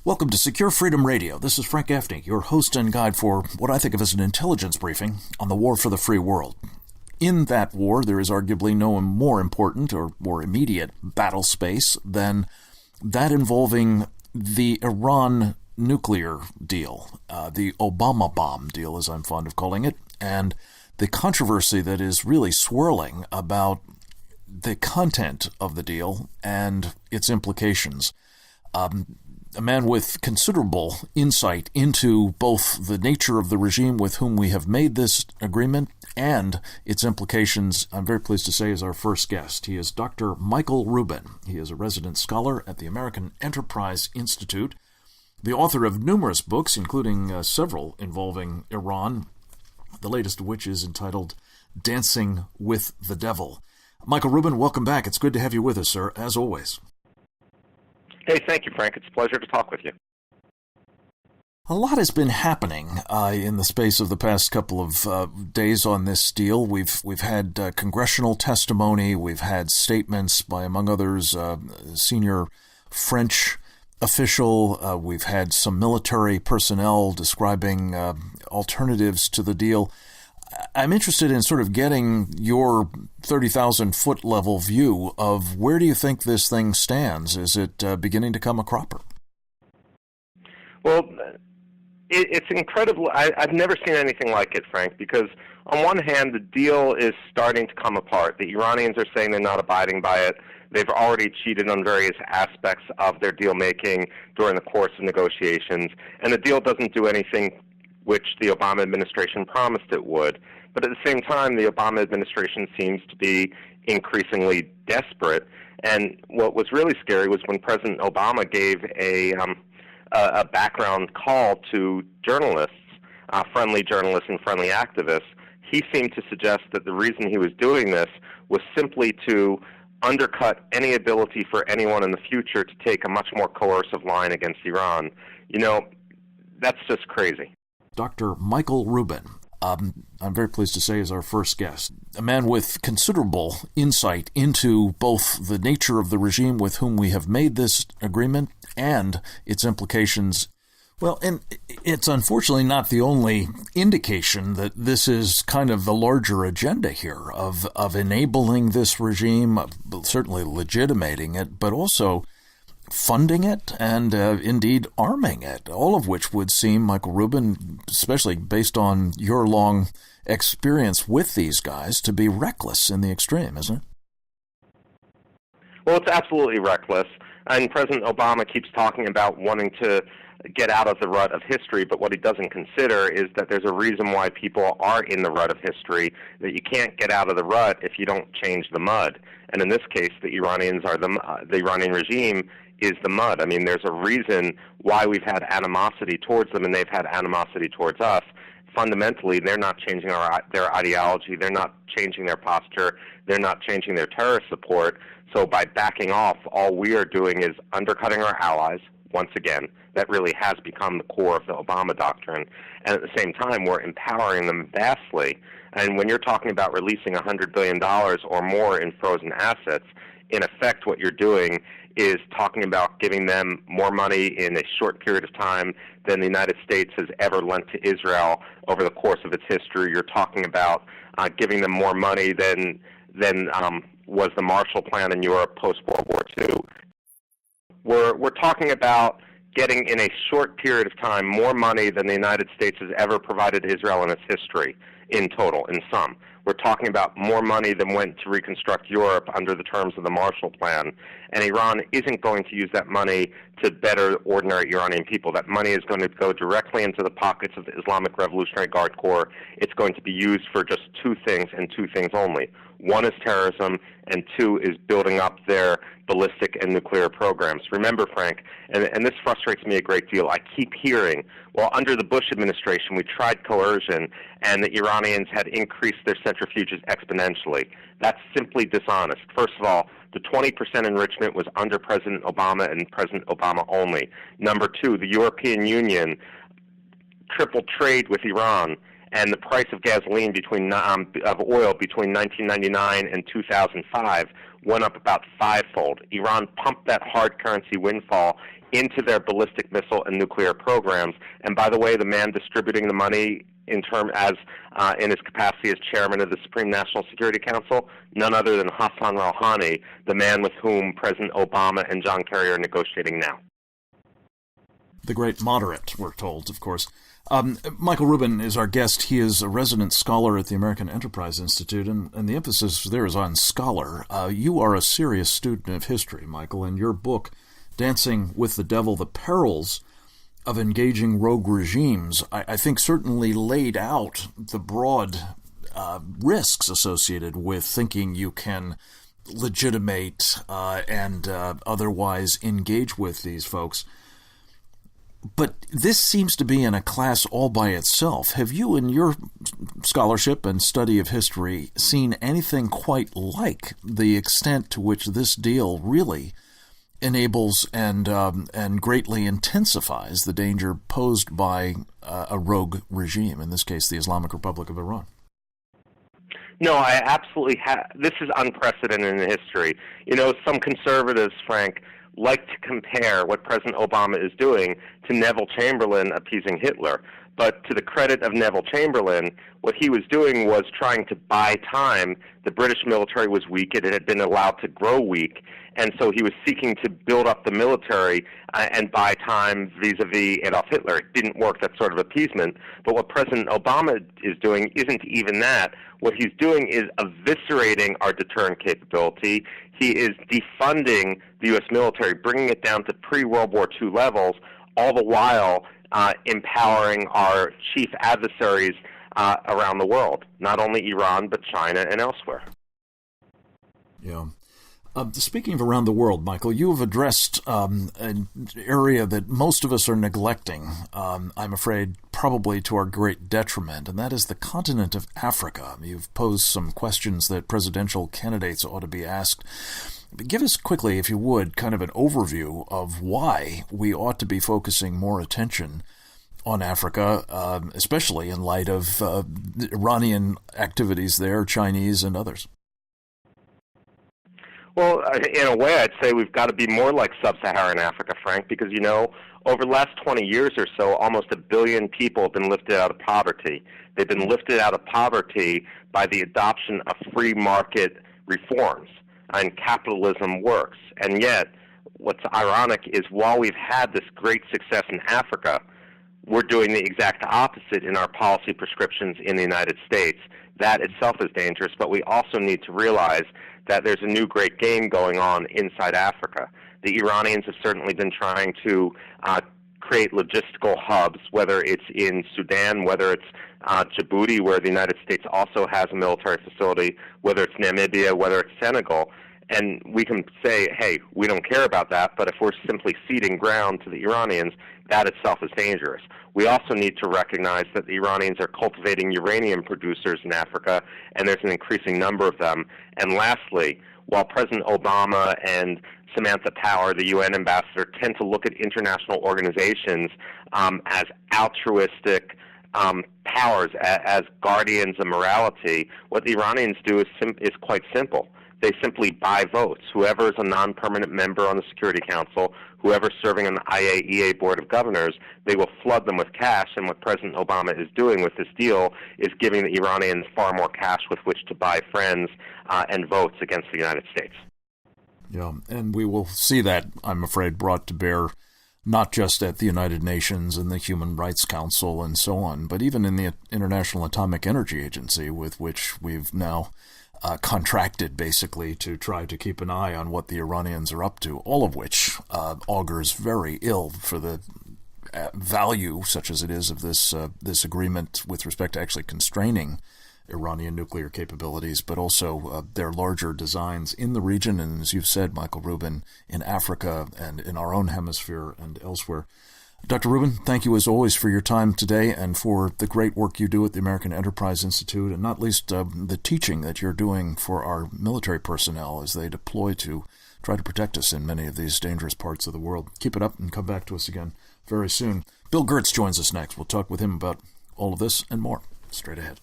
Welcome to Secure Freedom Radio. This is Frank Gaffney, your host and guide for what I think of as an intelligence briefing on the war for the free world. In that war, there is arguably no more important or more immediate battle space than that involving the Iran nuclear deal, the Obama bomb deal, as I'm fond of calling it, and the controversy that is really swirling about the content of the deal and its implications. A man with considerable insight into both the nature of the regime with whom we have made this agreement and its implications, I'm very pleased to say, is our first guest. He is Dr. Michael Rubin. He is a resident scholar at the American Enterprise Institute, the author of numerous books, including several involving Iran, the latest of which is entitled Dancing with the Devil. Michael Rubin, welcome back. It's good to have you with us, sir, as always. Hey, thank you, Frank. It's a pleasure to talk with you. A lot has been happening in the space of the past couple of days on this deal. We've had congressional testimony. We've had statements by, among others, senior French official. We've had some military personnel describing alternatives to the deal. I'm interested in sort of getting your 30,000-foot level view of where do you think this thing stands? Is it beginning to come a cropper? Well, it's incredible. I've never seen anything like it, Frank, because on one hand, the deal is starting to come apart. The Iranians are saying they're not abiding by it. They've already cheated on various aspects of their deal-making during the course of negotiations, and the deal doesn't do anything which the Obama administration promised it would. But at the same time, the Obama administration seems to be increasingly desperate. And what was really scary was when President Obama gave a background call to journalists, friendly journalists and friendly activists. He seemed to suggest that the reason he was doing this was simply to undercut any ability for anyone in the future to take a much more coercive line against Iran. You know, that's just crazy. Dr. Michael Rubin, I'm very pleased to say, is our first guest. A man with considerable insight into both the nature of the regime with whom we have made this agreement and its implications. Well, and it's unfortunately not the only indication that this is kind of the larger agenda here of enabling this regime, certainly legitimating it, but also funding it and indeed arming it, all of which would seem, Michael Rubin, especially based on your long experience with these guys, to be reckless in the extreme, isn't it? Well, it's absolutely reckless. And President Obama keeps talking about wanting to get out of the rut of history, but what he doesn't consider is that there's a reason why people are in the rut of history, that you can't get out of the rut if you don't change the mud. And in this case, the Iranians are the Iranian regime is the mud. I mean, there's a reason why we've had animosity towards them, and they've had animosity towards us. Fundamentally, they're not changing their ideology. They're not changing their posture. They're not changing their terrorist support. So by backing off, all we are doing is undercutting our allies, once again. That really has become the core of the Obama doctrine. And at the same time, we're empowering them vastly. And when you're talking about releasing $100 billion or more in frozen assets, in effect what you're doing is talking about giving them more money in a short period of time than the United States has ever lent to Israel over the course of its history. You're talking about giving them more money than was the Marshall Plan in Europe post-World War II. We're talking about getting in a short period of time more money than the United States has ever provided Israel in its history in total, in sum. We're talking about more money than went to reconstruct Europe under the terms of the Marshall Plan. And Iran isn't going to use that money to better ordinary Iranian people. That money is going to go directly into the pockets of the Islamic Revolutionary Guard Corps. It's going to be used for just two things and two things only. One is terrorism, and two is building up their ballistic and nuclear programs. Remember, Frank, and this frustrates me a great deal, I keep hearing, well, under the Bush administration, we tried coercion, and the Iranians had increased their centrifuges exponentially. That's simply dishonest. First of all, the 20% enrichment was under President Obama and President Obama only. Number two, the European Union tripled trade with Iran, and the price of gasoline of oil between 1999 and 2005 went up about fivefold. Iran pumped that hard currency windfall into their ballistic missile and nuclear programs. And by the way, the man distributing the money in his capacity as chairman of the Supreme National Security Council, none other than Hassan Rouhani, the man with whom President Obama and John Kerry are negotiating now. The great moderate, we're told, of course. Michael Rubin is our guest. He is a resident scholar at the American Enterprise Institute, and the emphasis there is on scholar. You are a serious student of history, Michael, and your book, Dancing with the Devil, The Perils of Engaging Rogue Regimes, I think certainly laid out the broad risks associated with thinking you can legitimate and otherwise engage with these folks. But this seems to be in a class all by itself. Have you, in your scholarship and study of history, seen anything quite like the extent to which this deal really enables and greatly intensifies the danger posed by a rogue regime, in this case the Islamic Republic of Iran? No, I absolutely have. This is unprecedented in history. You know, some conservatives, Frank, like to compare what President Obama is doing to Neville Chamberlain appeasing Hitler. But to the credit of Neville Chamberlain, what he was doing was trying to buy time. The British military was weak. It had been allowed to grow weak. And so he was seeking to build up the military and buy time vis-a-vis Adolf Hitler. It didn't work, that sort of appeasement. But what President Obama is doing isn't even that. What he's doing is eviscerating our deterrent capability. He is defunding the U.S. military, bringing it down to pre-World War II levels, all the while empowering our chief adversaries around the world, not only Iran, but China and elsewhere. Yeah. Speaking of around the world, Michael, you have addressed an area that most of us are neglecting, I'm afraid probably to our great detriment, and that is the continent of Africa. You've posed some questions that presidential candidates ought to be asked. But give us quickly, if you would, kind of an overview of why we ought to be focusing more attention on Africa, especially in light of Iranian activities there, Chinese and others. Well, in a way, I'd say we've got to be more like sub-Saharan Africa, Frank, because, you know, over the last 20 years or so, almost 1 billion people have been lifted out of poverty. They've been lifted out of poverty by the adoption of free market reforms, and capitalism works. And yet, what's ironic is while we've had this great success in Africa, we're doing the exact opposite in our policy prescriptions in the United States. That itself is dangerous, but we also need to realize that there's a new great game going on inside Africa. The Iranians have certainly been trying to create logistical hubs, whether it's in Sudan, whether it's Djibouti, where the United States also has a military facility, whether it's Namibia, whether it's Senegal. And we can say, hey, we don't care about that, but if we're simply ceding ground to the Iranians, that itself is dangerous. We also need to recognize that the Iranians are cultivating uranium producers in Africa, and there's an increasing number of them. And lastly, while President Obama and Samantha Power, the UN ambassador, tend to look at international organizations as altruistic powers, as guardians of morality, what the Iranians do is quite simple. They simply buy votes. Whoever is a non-permanent member on the Security Council, whoever's serving on the IAEA Board of Governors, they will flood them with cash. And what President Obama is doing with this deal is giving the Iranians far more cash with which to buy friends and votes against the United States. Yeah, and we will see that, I'm afraid, brought to bear not just at the United Nations and the Human Rights Council and so on, but even in the International Atomic Energy Agency, with which we've now contracted basically to try to keep an eye on what the Iranians are up to, all of which augurs very ill for the value, such as it is, of this agreement with respect to actually constraining Iranian nuclear capabilities, but also their larger designs in the region, and as you've said, Michael Rubin, in Africa and in our own hemisphere and elsewhere. Dr. Rubin, thank you as always for your time today and for the great work you do at the American Enterprise Institute, and not least the teaching that you're doing for our military personnel as they deploy to try to protect us in many of these dangerous parts of the world. Keep it up and come back to us again very soon. Bill Gertz joins us next. We'll talk with him about all of this and more straight ahead.